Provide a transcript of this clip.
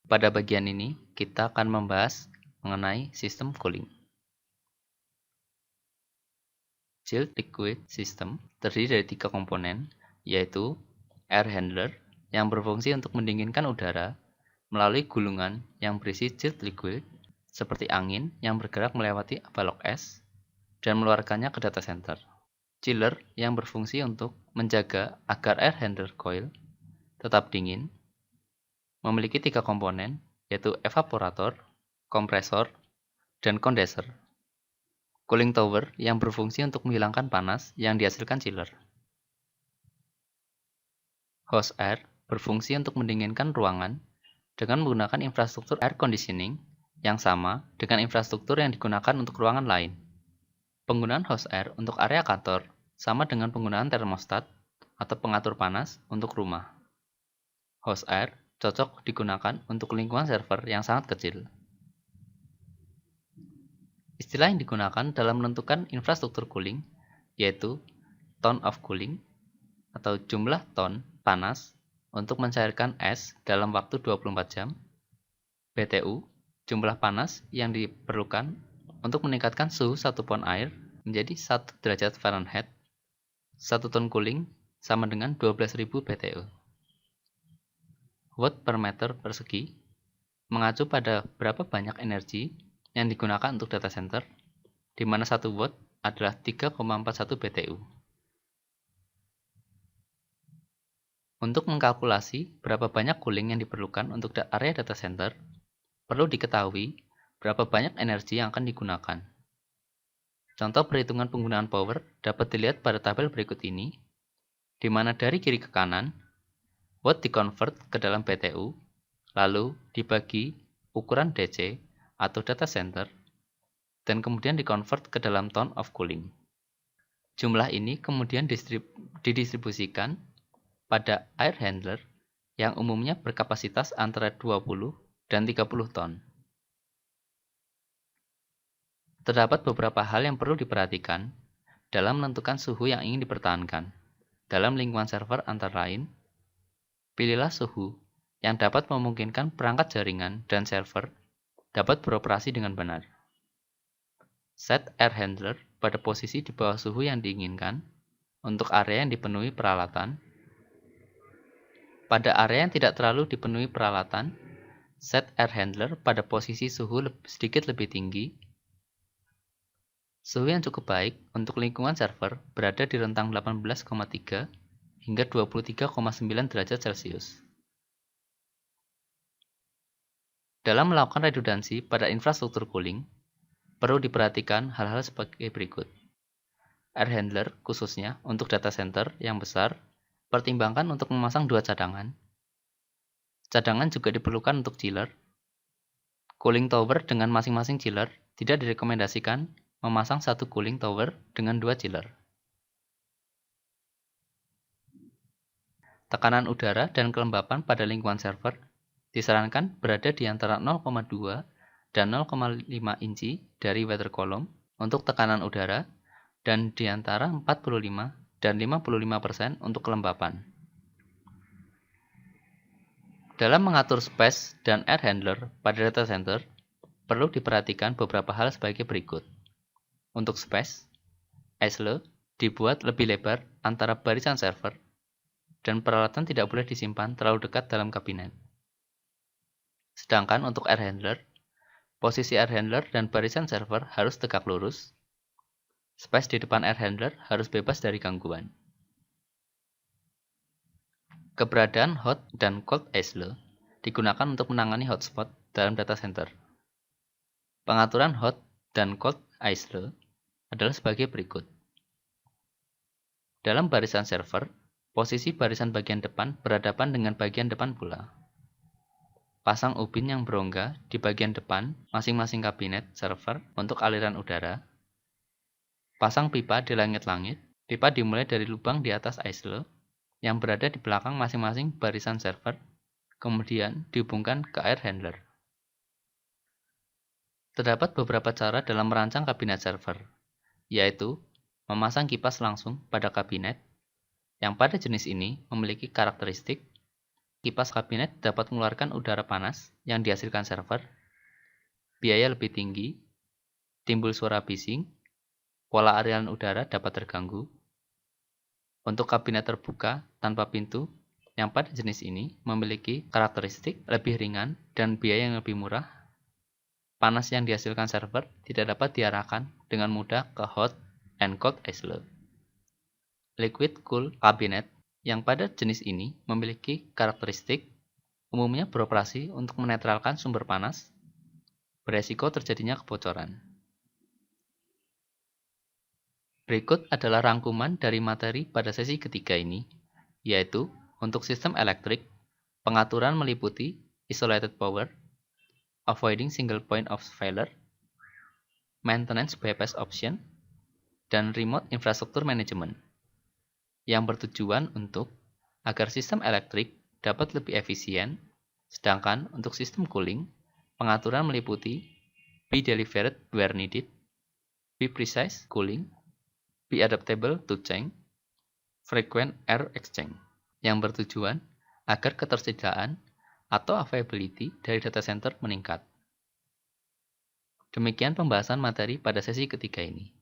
Pada bagian ini, kita akan membahas mengenai sistem cooling. Chilled liquid system terdiri dari 3 komponen, yaitu air handler yang berfungsi untuk mendinginkan udara melalui gulungan yang berisi chilled liquid, seperti angin yang bergerak melewati balok es dan mengeluarkannya ke data center. Chiller yang berfungsi untuk menjaga agar air handler coil tetap dingin, memiliki 3 komponen, yaitu evaporator, kompresor, dan kondenser. Cooling tower yang berfungsi untuk menghilangkan panas yang dihasilkan chiller. Hose air berfungsi untuk mendinginkan ruangan dengan menggunakan infrastruktur air conditioning yang sama dengan infrastruktur yang digunakan untuk ruangan lain. Penggunaan hose air untuk area kantor sama dengan penggunaan termostat atau pengatur panas untuk rumah. Hose air cocok digunakan untuk lingkungan server yang sangat kecil. Istilah yang digunakan dalam menentukan infrastruktur cooling yaitu ton of cooling atau jumlah ton panas untuk mencairkan es dalam waktu 24 jam, BTU, jumlah panas yang diperlukan untuk meningkatkan suhu 1 pon air menjadi 1 derajat Fahrenheit. 1 ton cooling sama dengan 12.000 BTU. Watt per meter persegi mengacu pada berapa banyak energi yang digunakan untuk data center, di mana 1 watt adalah 3,41 BTU. Untuk mengkalkulasi berapa banyak cooling yang diperlukan untuk area data center, perlu diketahui berapa banyak energi yang akan digunakan. Contoh perhitungan penggunaan power dapat dilihat pada tabel berikut ini, di mana dari kiri ke kanan, watt dikonvert ke dalam BTU, lalu dibagi ukuran DC atau data center, dan kemudian dikonvert ke dalam ton of cooling. Jumlah ini kemudian didistribusikan pada air handler yang umumnya berkapasitas antara 20 dan 30 ton. Terdapat beberapa hal yang perlu diperhatikan dalam menentukan suhu yang ingin dipertahankan. Dalam lingkungan server antara lain, pilihlah suhu yang dapat memungkinkan perangkat jaringan dan server dapat beroperasi dengan benar. Set air handler pada posisi di bawah suhu yang diinginkan untuk area yang dipenuhi peralatan. Pada area yang tidak terlalu dipenuhi peralatan, set air handler pada posisi suhu sedikit lebih tinggi. Suhu yang cukup baik untuk lingkungan server berada di rentang 18,3 hingga 23,9 derajat Celcius. Dalam melakukan redundansi pada infrastruktur cooling, perlu diperhatikan hal-hal sebagai berikut. Air handler khususnya untuk data center yang besar, pertimbangkan untuk memasang 2 cadangan. Cadangan juga diperlukan untuk chiller. Cooling tower dengan masing-masing chiller tidak direkomendasikan memasang 1 cooling tower dengan 2 chiller. Tekanan udara dan kelembapan pada lingkungan server disarankan berada di antara 0,2 dan 0,5 inci dari weather column untuk tekanan udara dan di antara 45 dan 55% untuk kelembapan. Dalam mengatur space dan air handler pada data center, perlu diperhatikan beberapa hal sebagai berikut. Untuk space, ISLE dibuat lebih lebar antara barisan server dan peralatan tidak boleh disimpan terlalu dekat dalam kabinet. Sedangkan untuk air handler, posisi air handler dan barisan server harus tegak lurus. Space di depan air handler harus bebas dari gangguan. Keberadaan hot dan cold ISLE digunakan untuk menangani hotspot dalam data center. Pengaturan hot dan cold ISLE adalah sebagai berikut. Dalam barisan server, posisi barisan bagian depan berhadapan dengan bagian depan pula. Pasang ubin yang berongga di bagian depan masing-masing kabinet server untuk aliran udara. Pasang pipa di langit-langit. Pipa dimulai dari lubang di atas ISLE yang berada di belakang masing-masing barisan server, kemudian dihubungkan ke air handler. Terdapat beberapa cara dalam merancang kabinet server, yaitu memasang kipas langsung pada kabinet, yang pada jenis ini memiliki karakteristik Kipas kabinet dapat mengeluarkan udara panas yang dihasilkan server, biaya lebih tinggi, timbul suara bising, pola aliran udara dapat terganggu. Untuk kabinet terbuka tanpa pintu, yang pada jenis ini memiliki karakteristik lebih ringan dan biaya yang lebih murah, panas yang dihasilkan server tidak dapat diarahkan dengan mudah ke hot and cold islet. Liquid cool cabinet yang pada jenis ini memiliki karakteristik umumnya beroperasi untuk menetralkan sumber panas, beresiko terjadinya kebocoran. Berikut adalah rangkuman dari materi pada sesi ketiga ini, yaitu untuk sistem elektrik, pengaturan meliputi isolated power, avoiding single point of failure, maintenance bypass option, dan remote infrastructure management, yang bertujuan untuk agar sistem elektrik dapat lebih efisien, sedangkan untuk sistem cooling, pengaturan meliputi be delivered where needed, be precise cooling, be adaptable to change, frequent air exchange, yang bertujuan agar ketersediaan atau availability dari data center meningkat. Demikian pembahasan materi pada sesi ketiga ini.